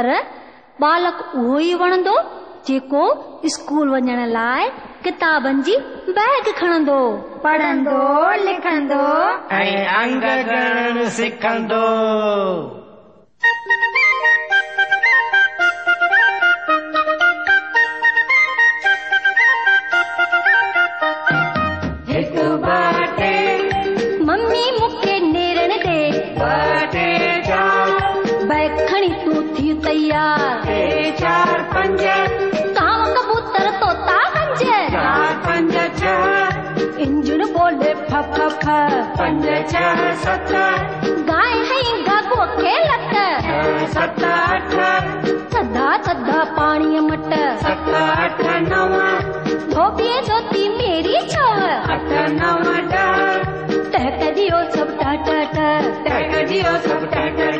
पर बालक उहो ई वणंदो जेको स्कूल वञण लाइ किताबनि जी बैग खणंदो, पढ़ंदो लिखंदो ऐं अंग ॻणण सिखंदो। हिकु बाटे मम्मी मूंखे नेरण दे, बाटे चार बैग खणी तूं थी तैयार, 4 5 कांव कबूतर तोता गंज, 4 5 6 इंजन बोले फ फ फ, 5 6 7 गाय हई गागो खे लट, 7 8 थधा थधा पाणी मट, 7 8 9 धोबी धोती मेरी छव, 8 9 10 टहक दियो सब ट ट ट, टहक दियो सब ट ट